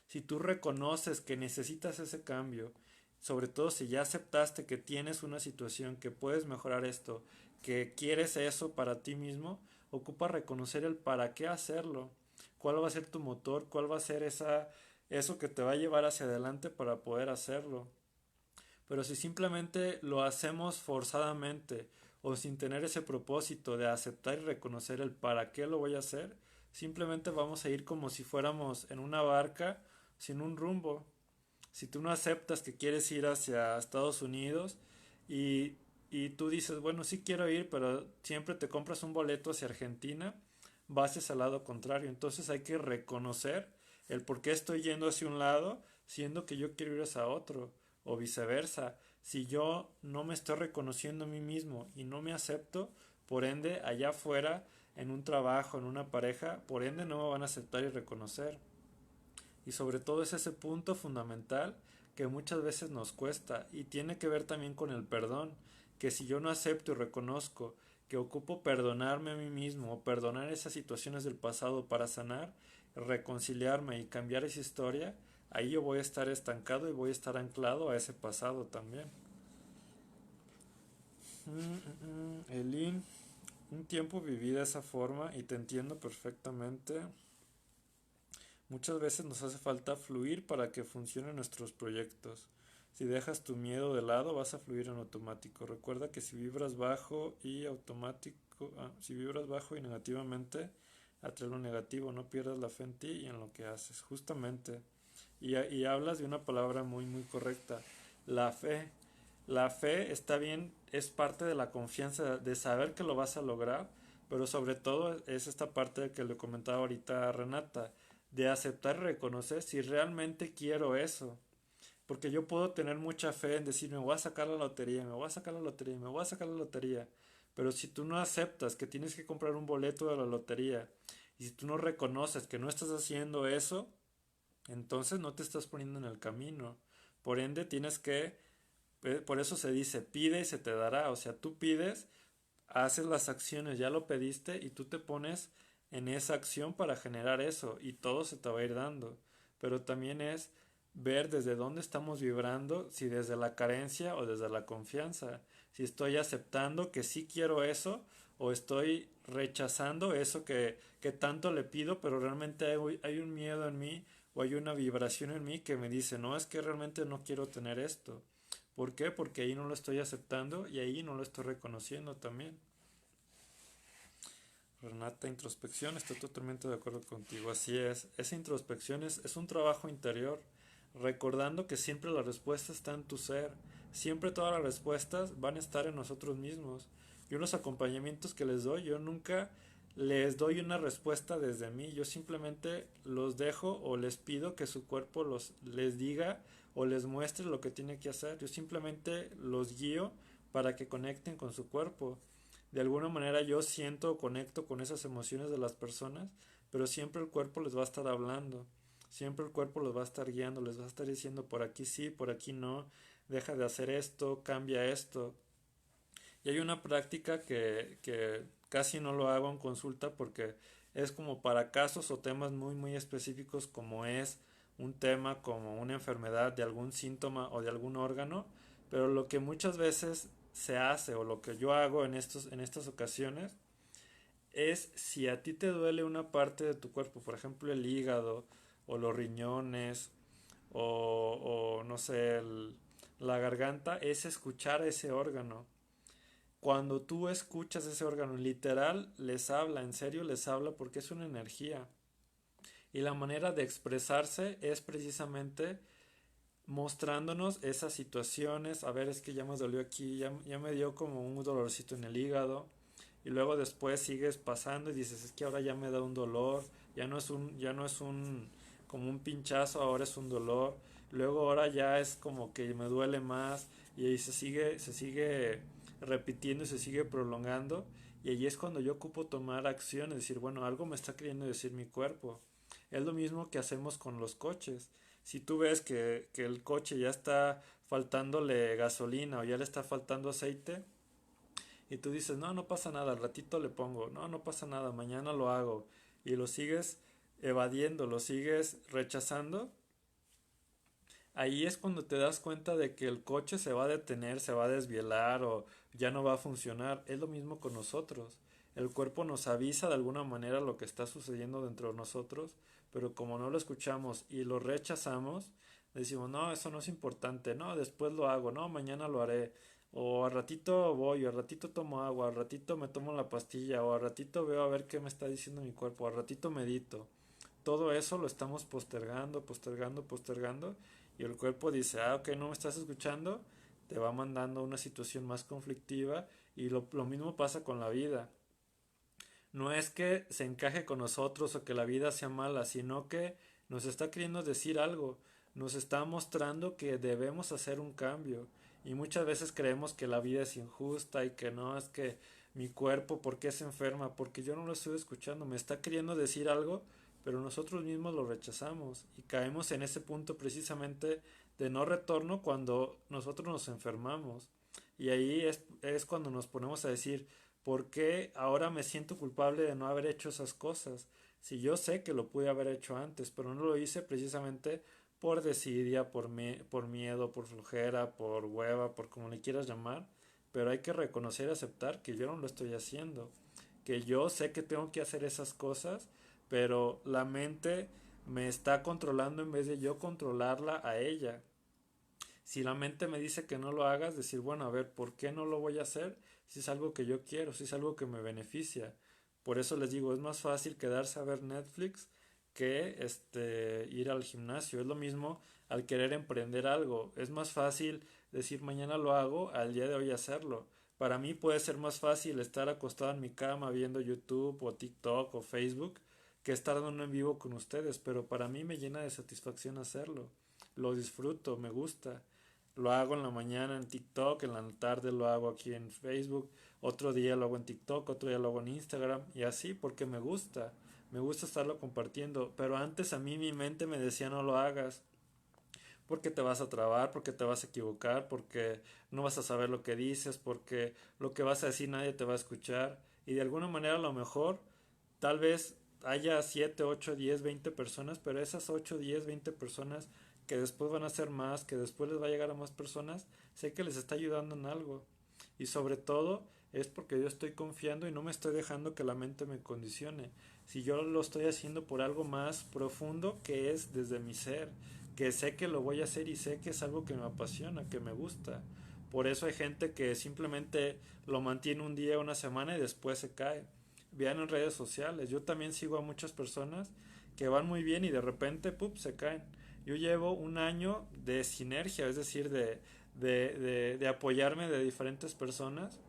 Si tú reconoces que necesitas ese cambio, sobre todo si ya aceptaste que tienes una situación, que puedes mejorar esto, que quieres eso para ti mismo, ocupa reconocer el para qué hacerlo, cuál va a ser tu motor, cuál va a ser eso que te va a llevar hacia adelante para poder hacerlo. Pero si simplemente lo hacemos forzadamente o sin tener ese propósito de aceptar y reconocer el para qué lo voy a hacer, simplemente vamos a ir como si fuéramos en una barca sin un rumbo. Si tú no aceptas que quieres ir hacia Estados Unidos y tú dices, bueno, sí quiero ir, pero siempre te compras un boleto hacia Argentina, vas hacia el lado contrario. Entonces hay que reconocer el por qué estoy yendo hacia un lado, siendo que yo quiero ir hacia otro, o viceversa. Si yo no me estoy reconociendo a mí mismo y no me acepto, por ende, allá afuera, en un trabajo, en una pareja, por ende no me van a aceptar y reconocer. Y sobre todo es ese punto fundamental que muchas veces nos cuesta y tiene que ver también con el perdón, que si yo no acepto y reconozco que ocupo perdonarme a mí mismo o perdonar esas situaciones del pasado para sanar, reconciliarme y cambiar esa historia, ahí yo voy a estar estancado y voy a estar anclado a ese pasado también. Elin, un tiempo viví de esa forma y te entiendo perfectamente. Muchas veces nos hace falta fluir para que funcionen nuestros proyectos. Si dejas tu miedo de lado, vas a fluir en automático. Recuerda que si vibras bajo y automático, si vibras bajo y negativamente, atrae lo negativo. No pierdas la fe en ti y en lo que haces. Justamente. Y hablas de una palabra muy, muy correcta. La fe. La fe está bien, es parte de la confianza, de saber que lo vas a lograr, pero sobre todo es esta parte que le comentaba ahorita a Renata, de aceptar y reconocer si realmente quiero eso. Porque yo puedo tener mucha fe en decir, me voy a sacar la lotería, me voy a sacar la lotería, me voy a sacar la lotería. Pero si tú no aceptas que tienes que comprar un boleto de la lotería, y si tú no reconoces que no estás haciendo eso, entonces no te estás poniendo en el camino. Por ende, por eso se dice, pide y se te dará. O sea, tú pides, haces las acciones, ya lo pediste y tú te pones en esa acción para generar eso y todo se te va a ir dando. Pero también es ver desde dónde estamos vibrando, si desde la carencia o desde la confianza. Si estoy aceptando que sí quiero eso o estoy rechazando eso que tanto le pido, pero realmente hay un miedo en mí o hay una vibración en mí que me dice, no, es que realmente no quiero tener esto. ¿Por qué? Porque ahí no lo estoy aceptando y ahí no lo estoy reconociendo también. Renata, introspección, estoy totalmente de acuerdo contigo, así es. Esa introspección es un trabajo interior, recordando que siempre la respuesta está en tu ser, siempre todas las respuestas van a estar en nosotros mismos. Y unos acompañamientos que les doy, yo nunca les doy una respuesta desde mí, yo simplemente los dejo o les pido que su cuerpo les diga o les muestre lo que tiene que hacer. Yo simplemente los guío para que conecten con su cuerpo. De alguna manera yo siento o conecto con esas emociones de las personas, pero siempre el cuerpo les va a estar hablando, siempre el cuerpo los va a estar guiando, les va a estar diciendo por aquí sí, por aquí no, deja de hacer esto, cambia esto. Y hay una práctica que casi no lo hago en consulta porque es como para casos o temas muy específicos como es un tema como una enfermedad de algún síntoma o de algún órgano, pero lo que muchas veces se hace o lo que yo hago en estas ocasiones es si a ti te duele una parte de tu cuerpo, por ejemplo el hígado o los riñones o no sé, la garganta, es escuchar ese órgano. Cuando tú escuchas ese órgano, literal, les habla, en serio les habla porque es una energía. Y la manera de expresarse es precisamente mostrándonos esas situaciones. A ver, es que ya me dolió aquí, ya me dio como un dolorcito en el hígado. Y luego después sigues pasando y dices, es que ahora ya me da un dolor, ya no es un como un pinchazo, ahora es un dolor. Luego ahora ya es como que me duele más y ahí se sigue repitiendo y se sigue prolongando. Y ahí es cuando yo ocupo tomar acción, es decir, bueno, algo me está queriendo decir mi cuerpo. Es lo mismo que hacemos con los coches. Si tú ves que el coche ya está faltándole gasolina o ya le está faltando aceite, y tú dices, no, no pasa nada, al ratito le pongo, no, no pasa nada, mañana lo hago, y lo sigues evadiendo, lo sigues rechazando, ahí es cuando te das cuenta de que el coche se va a detener, se va a desvielar o ya no va a funcionar. Es lo mismo con nosotros. El cuerpo nos avisa de alguna manera lo que está sucediendo dentro de nosotros, pero como no lo escuchamos y lo rechazamos, decimos, no, eso no es importante, no, después lo hago, no, mañana lo haré, o al ratito voy, o al ratito tomo agua, al ratito me tomo la pastilla, o al ratito veo a ver qué me está diciendo mi cuerpo, al ratito medito. Todo eso lo estamos postergando y el cuerpo dice, ah, ok, no me estás escuchando, te va mandando a una situación más conflictiva y lo mismo pasa con la vida. No es que se encaje con nosotros o que la vida sea mala, sino que nos está queriendo decir algo, nos está mostrando que debemos hacer un cambio. Y muchas veces creemos que la vida es injusta y que no, es que mi cuerpo, ¿por qué se enferma? Porque yo no lo estoy escuchando, me está queriendo decir algo, pero nosotros mismos lo rechazamos y caemos en ese punto precisamente de no retorno cuando nosotros nos enfermamos. Y ahí es cuando nos ponemos a decir, ¿por qué ahora me siento culpable de no haber hecho esas cosas? Si yo sé que lo pude haber hecho antes, pero no lo hice precisamente por desidia, por miedo, por flojera, por hueva, por como le quieras llamar, pero hay que reconocer y aceptar que yo no lo estoy haciendo, que yo sé que tengo que hacer esas cosas, pero la mente me está controlando en vez de yo controlarla a ella. Si la mente me dice que no lo hagas, decir, bueno, a ver, ¿por qué no lo voy a hacer? Si es algo que yo quiero, si es algo que me beneficia. Por eso les digo, es más fácil quedarse a ver Netflix que ir al gimnasio. Es lo mismo al querer emprender algo. Es más fácil decir mañana lo hago al día de hoy hacerlo. Para mí puede ser más fácil estar acostado en mi cama viendo YouTube o TikTok o Facebook que estar dando en vivo con ustedes, pero para mí me llena de satisfacción hacerlo. Lo disfruto, me gusta. Lo hago en la mañana en TikTok, en la tarde lo hago aquí en Facebook, otro día lo hago en TikTok, otro día lo hago en Instagram y así porque me gusta estarlo compartiendo, pero antes a mí mi mente me decía no lo hagas, porque te vas a trabar, porque te vas a equivocar, porque no vas a saber lo que dices, porque lo que vas a decir nadie te va a escuchar y de alguna manera a lo mejor tal vez haya 7 8 10 20 personas, pero esas 8 10 20 personas que después van a ser más, que después les va a llegar a más personas, sé que les está ayudando en algo. Y sobre todo es porque yo estoy confiando y no me estoy dejando que la mente me condicione. Si yo lo estoy haciendo por algo más profundo que es desde mi ser, que sé que lo voy a hacer y sé que es algo que me apasiona, que me gusta. Por eso hay gente que simplemente lo mantiene un día, una semana y después se cae. Vean en redes sociales. Yo también sigo a muchas personas que van muy bien y de repente, ¡pup!, se caen. Yo llevo un año de sinergia, es decir, de apoyarme de diferentes personas,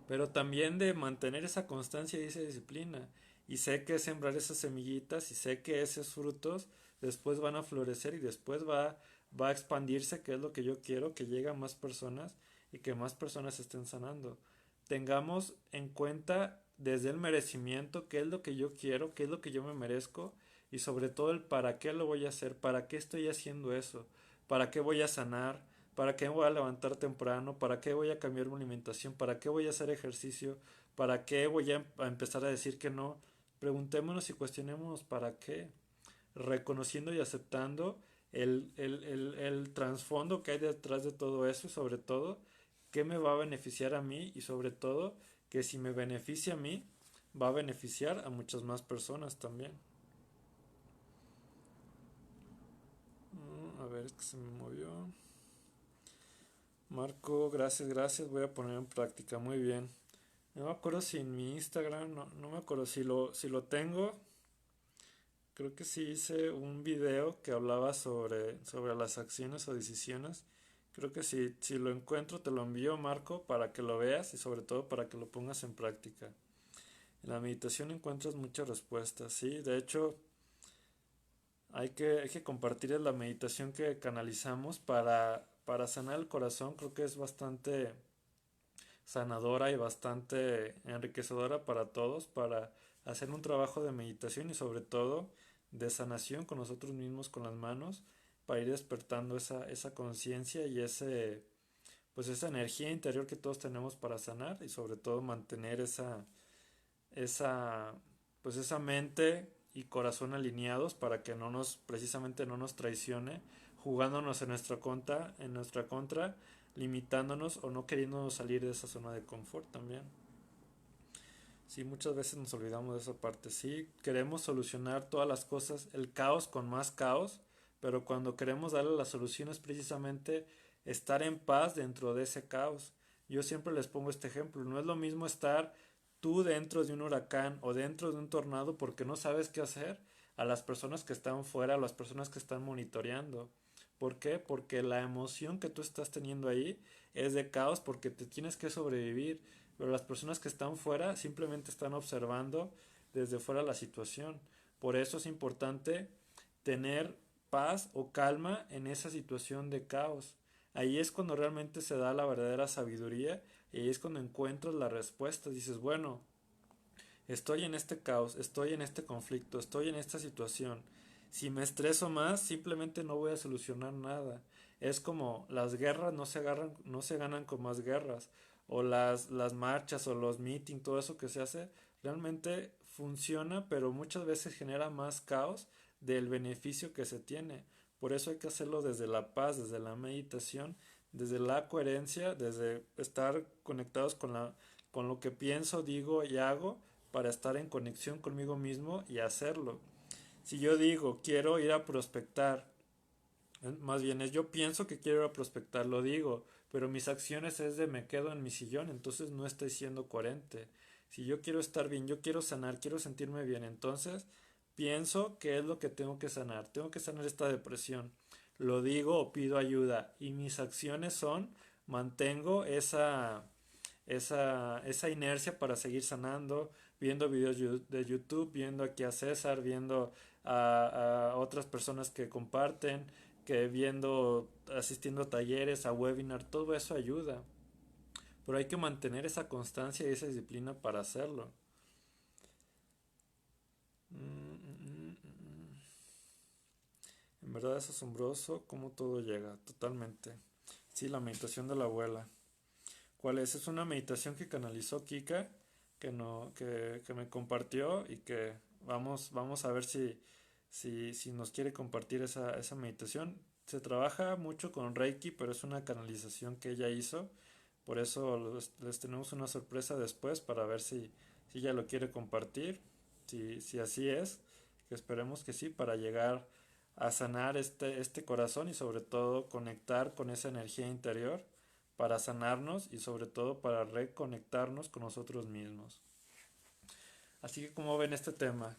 pero también de mantener esa constancia y esa disciplina. Y sé que sembrar esas semillitas y sé que esos frutos después van a florecer y después va a expandirse, que es lo que yo quiero, que llegue a más personas y que más personas estén sanando. Tengamos en cuenta desde el merecimiento, qué es lo que yo quiero, qué es lo que yo me merezco y sobre todo el para qué lo voy a hacer, para qué estoy haciendo eso, para qué voy a sanar, para qué voy a levantar temprano, para qué voy a cambiar mi alimentación, para qué voy a hacer ejercicio, para qué voy a empezar a decir que no. Preguntémonos y cuestionémonos para qué, reconociendo y aceptando el trasfondo que hay detrás de todo eso y sobre todo qué me va a beneficiar a mí y sobre todo que si me beneficia a mí va a beneficiar a muchas más personas también. A ver, es que se me movió. Marco, gracias, gracias. Voy a poner en práctica. Muy bien. No me acuerdo si en mi Instagram, no me acuerdo si lo tengo. Creo que sí hice un video que hablaba sobre las acciones o decisiones. Creo que si lo encuentro te lo envío, Marco, para que lo veas y sobre todo para que lo pongas en práctica. En la meditación encuentras muchas respuestas, sí. De hecho, hay que compartir la meditación que canalizamos para sanar el corazón. Creo que es bastante sanadora y bastante enriquecedora para todos, para hacer un trabajo de meditación y sobre todo de sanación con nosotros mismos, con las manos, para ir despertando esa conciencia y pues esa energía interior que todos tenemos para sanar y sobre todo mantener esa, pues esa mente y corazón alineados para que precisamente no nos traicione, jugándonos en nuestra contra, limitándonos o no queriendo salir de esa zona de confort también. Sí, muchas veces nos olvidamos de esa parte. Sí, queremos solucionar todas las cosas, el caos con más caos, pero cuando queremos darle la solución es precisamente estar en paz dentro de ese caos. Yo siempre les pongo este ejemplo, no es lo mismo estar tú dentro de un huracán o dentro de un tornado porque no sabes qué hacer a las personas que están fuera, a las personas que están monitoreando. ¿Por qué? Porque la emoción que tú estás teniendo ahí es de caos porque te tienes que sobrevivir, pero las personas que están fuera simplemente están observando desde fuera la situación. Por eso es importante tener paz o calma en esa situación de caos. Ahí es cuando realmente se da la verdadera sabiduría y ahí es cuando encuentras la respuesta. Dices, bueno, estoy en este caos, estoy en este conflicto, estoy en esta situación. Si me estreso más, simplemente no voy a solucionar nada. Es como las guerras no se ganan con más guerras. O las marchas o los meetings, todo eso que se hace, realmente funciona, pero muchas veces genera más caos del beneficio que se tiene. Por eso hay que hacerlo desde la paz, desde la meditación, desde la coherencia, desde estar conectados con lo que pienso, digo y hago para estar en conexión conmigo mismo y hacerlo. Si yo digo quiero ir a prospectar, más bien es yo pienso que quiero ir a prospectar, lo digo, pero mis acciones es de me quedo en mi sillón, entonces no estoy siendo coherente. Si yo quiero estar bien, yo quiero sanar, quiero sentirme bien, entonces pienso que es lo que tengo que sanar esta depresión. Lo digo o pido ayuda y mis acciones son mantengo esa inercia para seguir sanando, viendo videos de YouTube, viendo aquí a César, viendo a otras personas que comparten, asistiendo a talleres, a webinar, todo eso ayuda. Pero hay que mantener esa constancia y esa disciplina para hacerlo. Mm, mm, mm, mm. En verdad es asombroso cómo todo llega, totalmente. Sí, la meditación de la abuela. ¿Cuál es? Es una meditación que canalizó Kika, que, no, que me compartió y que vamos a ver si nos quiere compartir esa meditación. Se trabaja mucho con Reiki, pero es una canalización que ella hizo. Por eso les tenemos una sorpresa después para ver si ella lo quiere compartir. Si así es, que esperemos que sí, para llegar a sanar este corazón y sobre todo conectar con esa energía interior para sanarnos y sobre todo para reconectarnos con nosotros mismos. Así que como ven este tema,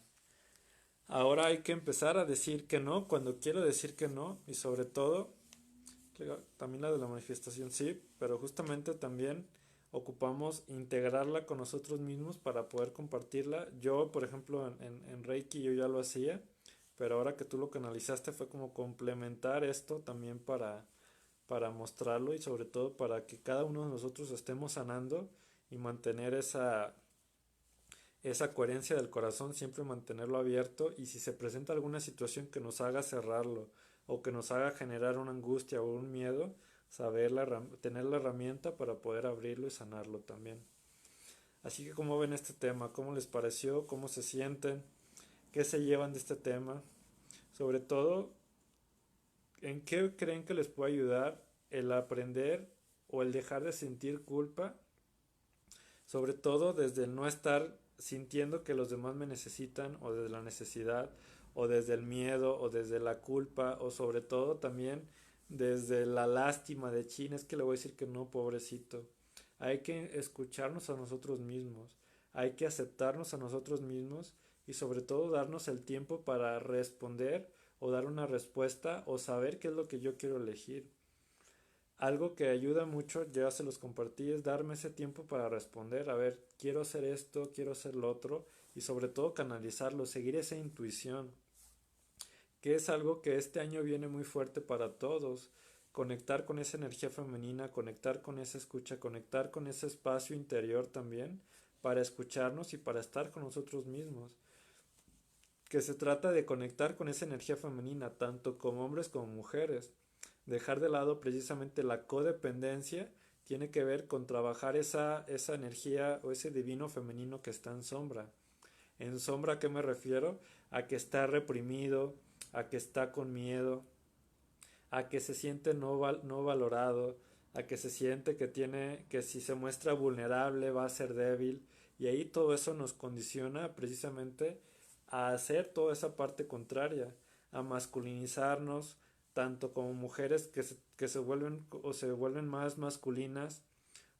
ahora hay que empezar a decir que no cuando quiero decir que no y sobre todo también la de la manifestación sí, pero justamente también ocupamos integrarla con nosotros mismos para poder compartirla. Yo, por ejemplo, en Reiki yo ya lo hacía, pero ahora que tú lo canalizaste fue como complementar esto también para mostrarlo y sobre todo para que cada uno de nosotros estemos sanando y mantener esa coherencia del corazón, siempre mantenerlo abierto y si se presenta alguna situación que nos haga cerrarlo o que nos haga generar una angustia o un miedo, tener la herramienta para poder abrirlo y sanarlo también. Así que ¿cómo ven este tema? ¿Cómo les pareció? ¿Cómo se sienten? ¿Qué se llevan de este tema? Sobre todo, ¿en qué creen que les puede ayudar el aprender o el dejar de sentir culpa? Sobre todo desde el no estar sintiendo que los demás me necesitan o desde la necesidad o desde el miedo o desde la culpa o sobre todo también desde la lástima de chin, es que le voy a decir que no, pobrecito. Hay que escucharnos a nosotros mismos, hay que aceptarnos a nosotros mismos y sobre todo darnos el tiempo para responder o dar una respuesta o saber qué es lo que yo quiero elegir. Algo que ayuda mucho, ya se los compartí, es darme ese tiempo para responder, a ver, quiero hacer esto, quiero hacer lo otro, y sobre todo canalizarlo, seguir esa intuición, que es algo que este año viene muy fuerte para todos. Conectar con esa energía femenina, conectar con esa escucha, conectar con ese espacio interior también, para escucharnos y para estar con nosotros mismos. Que se trata de conectar con esa energía femenina, tanto como hombres como mujeres. Dejar de lado precisamente la codependencia tiene que ver con trabajar esa energía o ese divino femenino que está en sombra. ¿En sombra a qué me refiero? A que está reprimido, a que está con miedo, a que se siente no valorado, a que se siente que si se muestra vulnerable va a ser débil y ahí todo eso nos condiciona precisamente a hacer toda esa parte contraria, a masculinizarnos tanto como mujeres que se vuelven o se vuelven más masculinas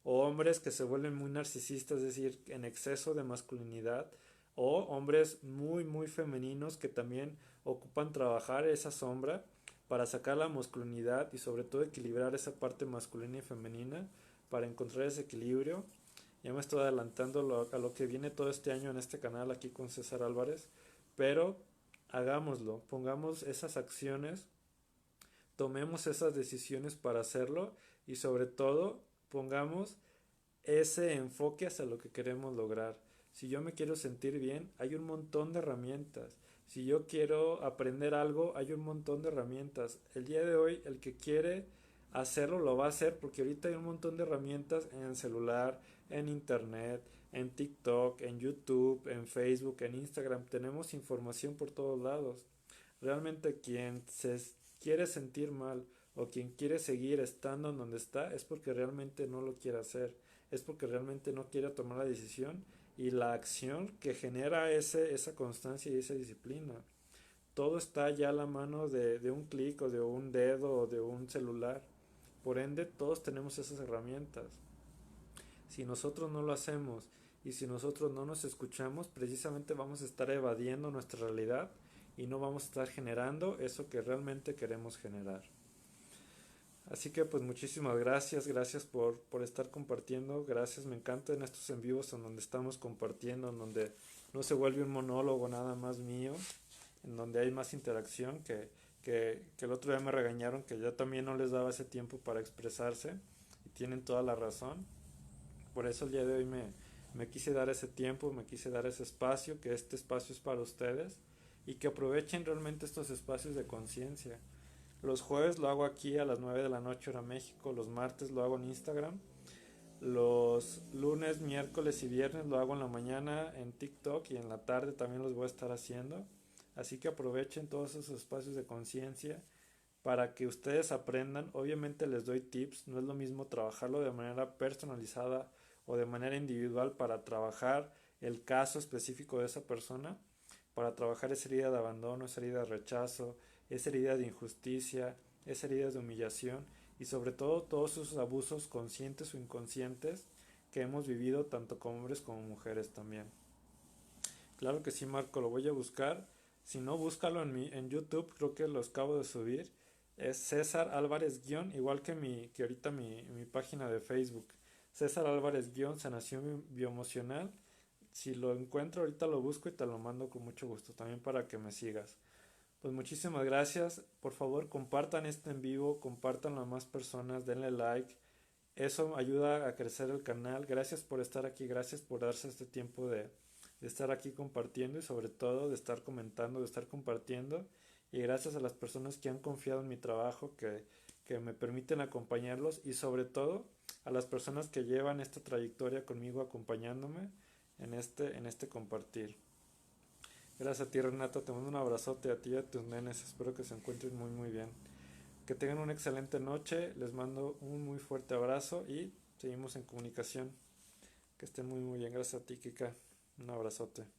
o hombres que se vuelven muy narcisistas, es decir, en exceso de masculinidad, o hombres muy femeninos que también ocupan trabajar esa sombra para sacar la masculinidad y sobre todo equilibrar esa parte masculina y femenina para encontrar ese equilibrio. Ya me estoy adelantando a lo que viene todo este año en este canal aquí con César Álvarez, pero hagámoslo, pongamos esas acciones, tomemos esas decisiones para hacerlo y sobre todo pongamos ese enfoque hacia lo que queremos lograr. Si yo me quiero sentir bien, hay un montón de herramientas. Si yo quiero aprender algo, hay un montón de herramientas. El día de hoy, el que quiere hacerlo, lo va a hacer porque ahorita hay un montón de herramientas en el celular, en internet, en TikTok, en YouTube, en Facebook, en Instagram. Tenemos información por todos lados. Realmente quien se quiere sentir mal o quien quiere seguir estando en donde está es porque realmente no lo quiere hacer, es porque realmente no quiere tomar la decisión y la acción que genera esa constancia y esa disciplina. Todo está ya a la mano de un clic o de un dedo o de un celular. Por ende, todos tenemos esas herramientas. Si nosotros no lo hacemos y si nosotros no nos escuchamos, precisamente vamos a estar evadiendo nuestra realidad y no vamos a estar generando eso que realmente queremos generar. Así que pues muchísimas gracias por estar compartiendo, gracias, me encantan estos en vivos en donde estamos compartiendo, en donde no se vuelve un monólogo nada más mío, en donde hay más interacción, que el otro día me regañaron que yo también no les daba ese tiempo para expresarse y tienen toda la razón. Por eso el día de hoy me quise dar ese tiempo, me quise dar ese espacio, que este espacio es para ustedes y que aprovechen realmente estos espacios de conciencia. Los jueves lo hago aquí a las 9 de la noche hora México, los martes lo hago en Instagram, los lunes, miércoles y viernes lo hago en la mañana en TikTok y en la tarde también los voy a estar haciendo. Así que aprovechen todos esos espacios de conciencia para que ustedes aprendan. Obviamente les doy tips, no es lo mismo trabajarlo de manera personalizada o de manera individual para trabajar el caso específico de esa persona, para trabajar esa herida de abandono, esa herida de rechazo, esa herida de injusticia, esa herida de humillación y sobre todo todos esos abusos conscientes o inconscientes que hemos vivido tanto como hombres como mujeres también. Claro que sí, Marco, lo voy a buscar. Si no, búscalo en YouTube, creo que lo acabo de subir. Es César Álvarez guión, igual que ahorita mi página de Facebook. César Álvarez guión, sanación bioemocional. Si lo encuentro, ahorita lo busco y te lo mando con mucho gusto, también para que me sigas. Pues muchísimas gracias. Por favor, compartan este en vivo, compartanlo a más personas, denle like. Eso ayuda a crecer el canal. Gracias por estar aquí, gracias por darse este tiempo de estar aquí compartiendo y sobre todo de estar comentando, de estar compartiendo. Y gracias a las personas que han confiado en mi trabajo, que me permiten acompañarlos y sobre todo a las personas que llevan esta trayectoria conmigo acompañándome en este compartir. Gracias a ti, Renata. Te mando un abrazote a ti y a tus nenes. Espero que se encuentren muy, muy bien. Que tengan una excelente noche. Les mando un muy fuerte abrazo y seguimos en comunicación. Que estén muy, muy bien. Gracias a ti, Kika. Un abrazote.